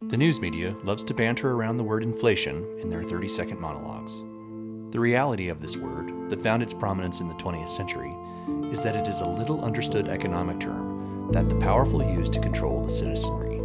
The news media loves to banter around the word inflation in their 30-second monologues. The reality of this word, that found its prominence in the 20th century, is that it is a little understood economic term that the powerful use to control the citizenry.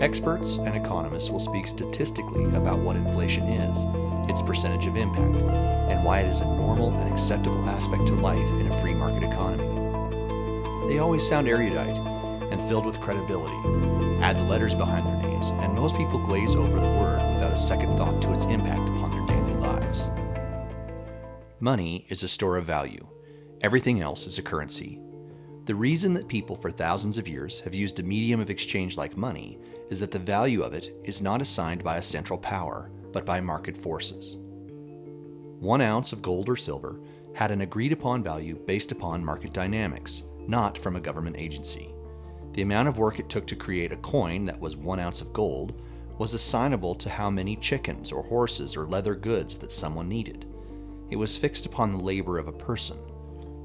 Experts and economists will speak statistically about what inflation is, its percentage of impact, and why it is a normal and acceptable aspect to life in a free market economy. They always sound erudite and filled with credibility, add the letters behind their names, and most people glaze over the word without a second thought to its impact upon their daily lives. Money is a store of value. Everything else is a currency. The reason that people for thousands of years have used a medium of exchange like money is that the value of it is not assigned by a central power, but by market forces. 1 ounce of gold or silver had an agreed-upon value based upon market dynamics, not from a government agency. The amount of work it took to create a coin that was 1 ounce of gold was assignable to how many chickens or horses or leather goods that someone needed. It was fixed upon the labor of a person.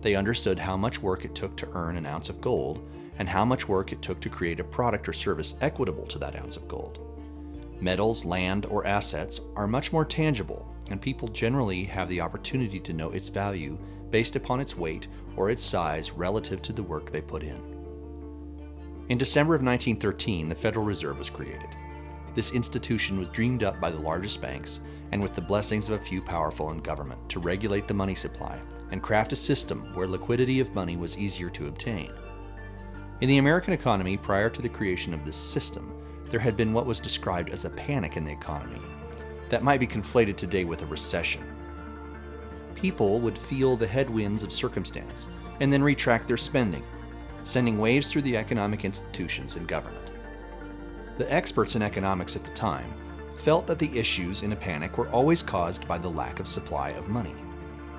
They understood how much work it took to earn an ounce of gold and how much work it took to create a product or service equitable to that ounce of gold. Metals, land, or assets are much more tangible, and people generally have the opportunity to know its value based upon its weight or its size relative to the work they put in. In December of 1913, the Federal Reserve was created. This institution was dreamed up by the largest banks and with the blessings of a few powerful in government to regulate the money supply and craft a system where liquidity of money was easier to obtain. In the American economy prior to the creation of this system, there had been what was described as a panic in the economy that might be conflated today with a recession. People would feel the headwinds of circumstance and then retract their spending, sending waves through the economic institutions and government. The experts in economics at the time felt that the issues in a panic were always caused by the lack of supply of money.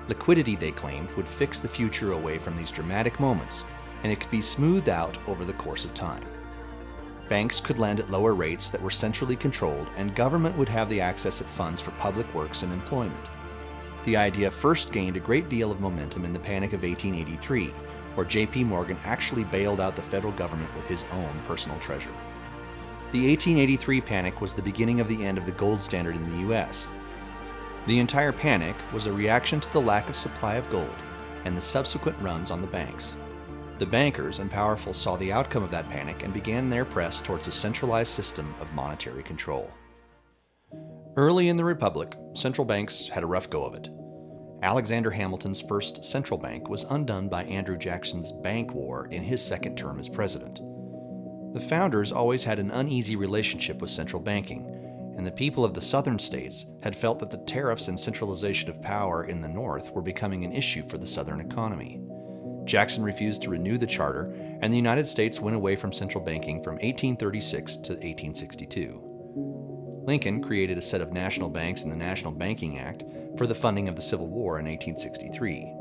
Liquidity, they claimed, would fix the future away from these dramatic moments, and it could be smoothed out over the course of time. Banks could lend at lower rates that were centrally controlled, and government would have the access at funds for public works and employment. The idea first gained a great deal of momentum in the Panic of 1883, where J.P. Morgan actually bailed out the federal government with his own personal treasure. The 1883 panic was the beginning of the end of the gold standard in the U.S. The entire panic was a reaction to the lack of supply of gold and the subsequent runs on the banks. The bankers and powerful saw the outcome of that panic and began their press towards a centralized system of monetary control. Early in the Republic, central banks had a rough go of it. Alexander Hamilton's first central bank was undone by Andrew Jackson's bank war in his second term as president. The founders always had an uneasy relationship with central banking, and the people of the southern states had felt that the tariffs and centralization of power in the north were becoming an issue for the southern economy. Jackson refused to renew the charter, and the United States went away from central banking from 1836 to 1862. Lincoln created a set of national banks in the National Banking Act for the funding of the Civil War in 1863.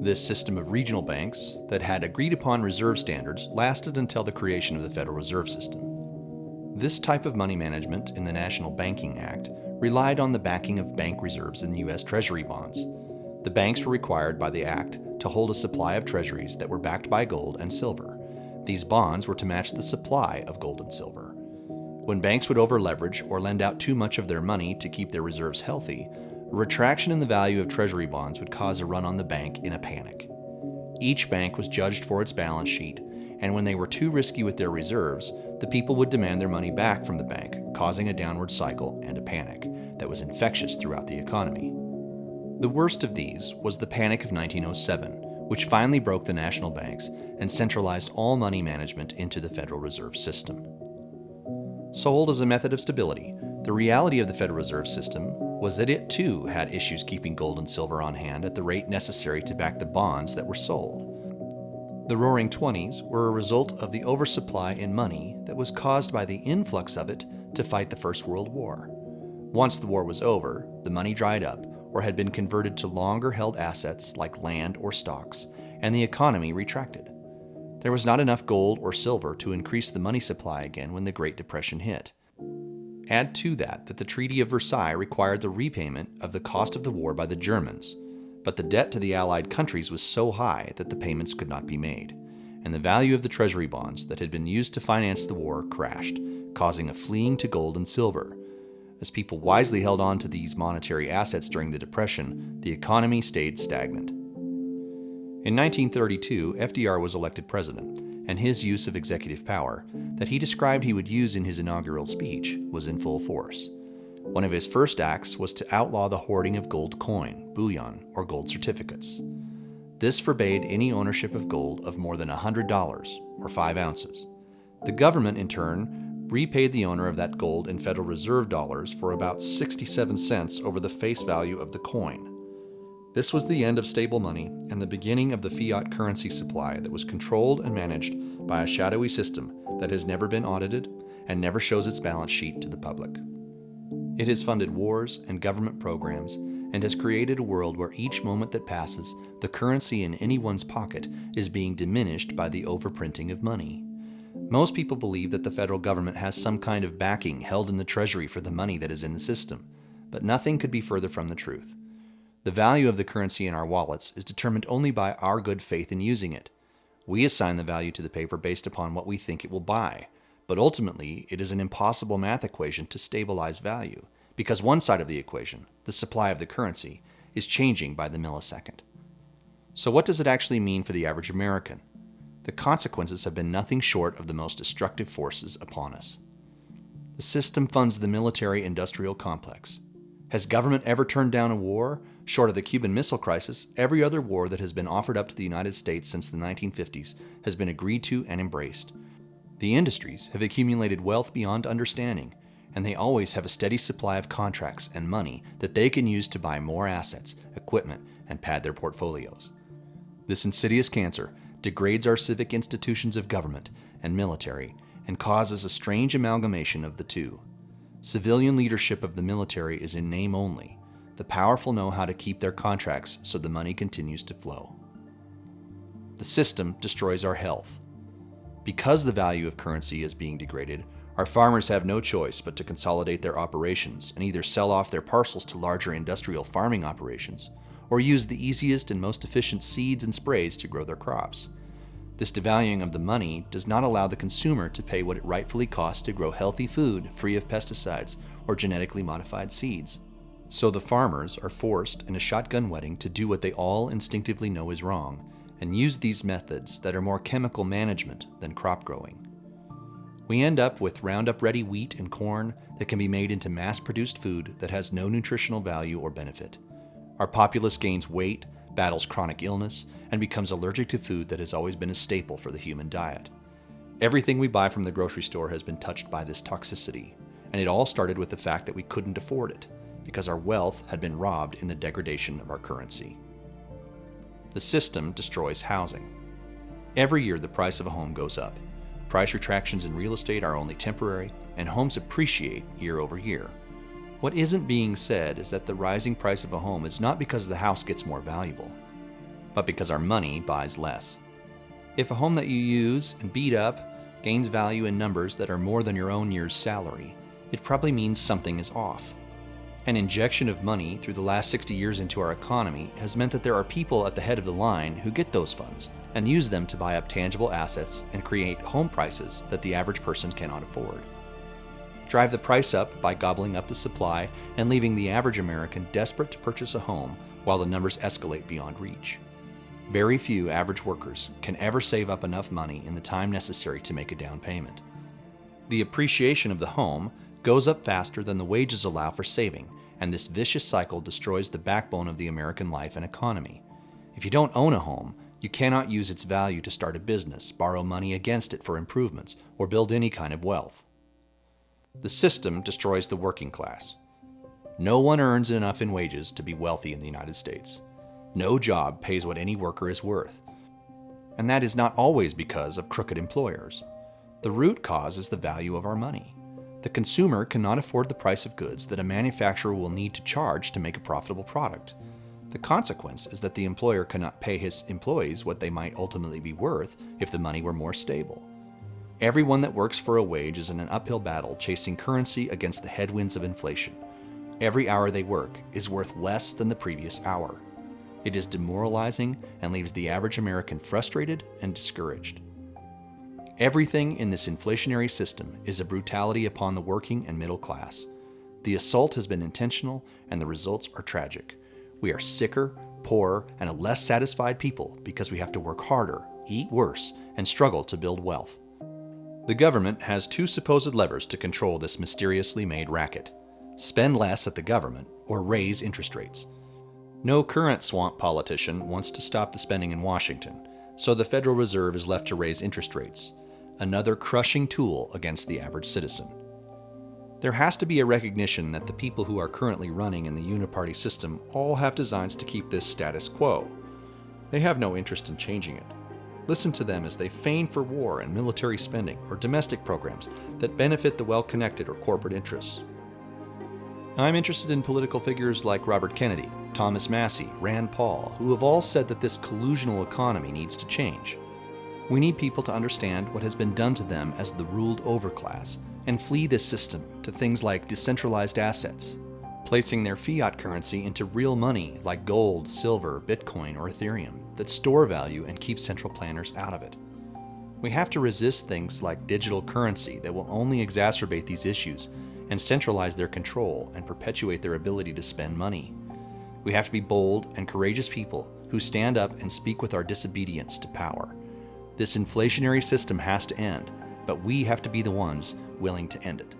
This system of regional banks that had agreed-upon reserve standards lasted until the creation of the Federal Reserve System. This type of money management in the National Banking Act relied on the backing of bank reserves in U.S. Treasury bonds. The banks were required by the Act to hold a supply of treasuries that were backed by gold and silver. These bonds were to match the supply of gold and silver. When banks would over-leverage or lend out too much of their money to keep their reserves healthy, a retraction in the value of treasury bonds would cause a run on the bank in a panic. Each bank was judged for its balance sheet, and when they were too risky with their reserves, the people would demand their money back from the bank, causing a downward cycle and a panic that was infectious throughout the economy. The worst of these was the Panic of 1907, which finally broke the national banks and centralized all money management into the Federal Reserve System. Sold as a method of stability, the reality of the Federal Reserve System was that it too had issues keeping gold and silver on hand at the rate necessary to back the bonds that were sold. The Roaring Twenties were a result of the oversupply in money that was caused by the influx of it to fight the First World War. Once the war was over, the money dried up or had been converted to longer held assets like land or stocks, and the economy retracted. There was not enough gold or silver to increase the money supply again when the Great Depression hit. Add to that the Treaty of Versailles required the repayment of the cost of the war by the Germans, but the debt to the Allied countries was so high that the payments could not be made, and the value of the treasury bonds that had been used to finance the war crashed, causing a fleeing to gold and silver. As people wisely held on to these monetary assets during the Depression, the economy stayed stagnant. In 1932, FDR was elected president, and his use of executive power, that he described he would use in his inaugural speech, was in full force. One of his first acts was to outlaw the hoarding of gold coin, bullion, or gold certificates. This forbade any ownership of gold of more than $100, or 5 ounces. The government, in turn, repaid the owner of that gold in Federal Reserve dollars for about 67 cents over the face value of the coin. This was the end of stable money and the beginning of the fiat currency supply that was controlled and managed by a shadowy system that has never been audited and never shows its balance sheet to the public. It has funded wars and government programs and has created a world where each moment that passes, the currency in anyone's pocket is being diminished by the overprinting of money. Most people believe that the federal government has some kind of backing held in the treasury for the money that is in the system, but nothing could be further from the truth. The value of the currency in our wallets is determined only by our good faith in using it. We assign the value to the paper based upon what we think it will buy, but ultimately it is an impossible math equation to stabilize value, because one side of the equation, the supply of the currency, is changing by the millisecond. So what does it actually mean for the average American? The consequences have been nothing short of the most destructive forces upon us. The system funds the military-industrial complex. Has government ever turned down a war? Short of the Cuban Missile Crisis, every other war that has been offered up to the United States since the 1950s has been agreed to and embraced. The industries have accumulated wealth beyond understanding, and they always have a steady supply of contracts and money that they can use to buy more assets, equipment, and pad their portfolios. This insidious cancer degrades our civic institutions of government and military and causes a strange amalgamation of the two. Civilian leadership of the military is in name only. The powerful know how to keep their contracts so the money continues to flow. The system destroys our health. Because the value of currency is being degraded, our farmers have no choice but to consolidate their operations and either sell off their parcels to larger industrial farming operations or use the easiest and most efficient seeds and sprays to grow their crops. This devaluing of the money does not allow the consumer to pay what it rightfully costs to grow healthy food free of pesticides or genetically modified seeds. So the farmers are forced in a shotgun wedding to do what they all instinctively know is wrong and use these methods that are more chemical management than crop growing. We end up with Roundup-ready wheat and corn that can be made into mass-produced food that has no nutritional value or benefit. Our populace gains weight, battles chronic illness, and becomes allergic to food that has always been a staple for the human diet. Everything we buy from the grocery store has been touched by this toxicity, and it all started with the fact that we couldn't afford it, because our wealth had been robbed in the degradation of our currency. The system destroys housing. Every year the price of a home goes up. Price retractions in real estate are only temporary, and homes appreciate year over year. What isn't being said is that the rising price of a home is not because the house gets more valuable, but because our money buys less. If a home that you use and beat up gains value in numbers that are more than your own year's salary, it probably means something is off. An injection of money through the last 60 years into our economy has meant that there are people at the head of the line who get those funds and use them to buy up tangible assets and create home prices that the average person cannot afford. Drive the price up by gobbling up the supply and leaving the average American desperate to purchase a home while the numbers escalate beyond reach. Very few average workers can ever save up enough money in the time necessary to make a down payment. The appreciation of the home goes up faster than the wages allow for saving, and this vicious cycle destroys the backbone of the American life and economy. If you don't own a home, you cannot use its value to start a business, borrow money against it for improvements, or build any kind of wealth. The system destroys the working class. No one earns enough in wages to be wealthy in the United States. No job pays what any worker is worth. And that is not always because of crooked employers. The root cause is the value of our money. The consumer cannot afford the price of goods that a manufacturer will need to charge to make a profitable product. The consequence is that the employer cannot pay his employees what they might ultimately be worth if the money were more stable. Everyone that works for a wage is in an uphill battle chasing currency against the headwinds of inflation. Every hour they work is worth less than the previous hour. It is demoralizing and leaves the average American frustrated and discouraged. Everything in this inflationary system is a brutality upon the working and middle class. The assault has been intentional, and the results are tragic. We are sicker, poorer, and a less satisfied people because we have to work harder, eat worse, and struggle to build wealth. The government has two supposed levers to control this mysteriously made racket: spend less at the government or raise interest rates. No current swamp politician wants to stop the spending in Washington, so the Federal Reserve is left to raise interest rates, another crushing tool against the average citizen. There has to be a recognition that the people who are currently running in the uniparty system all have designs to keep this status quo. They have no interest in changing it. Listen to them as they feign for war and military spending or domestic programs that benefit the well-connected or corporate interests. I'm interested in political figures like Robert Kennedy, Thomas Massey, Rand Paul, who have all said that this collusional economy needs to change. We need people to understand what has been done to them as the ruled overclass and flee this system to things like decentralized assets, placing their fiat currency into real money like gold, silver, Bitcoin, or Ethereum that store value and keep central planners out of it. We have to resist things like digital currency that will only exacerbate these issues and centralize their control and perpetuate their ability to spend money. We have to be bold and courageous people who stand up and speak with our disobedience to power. This inflationary system has to end, but we have to be the ones willing to end it.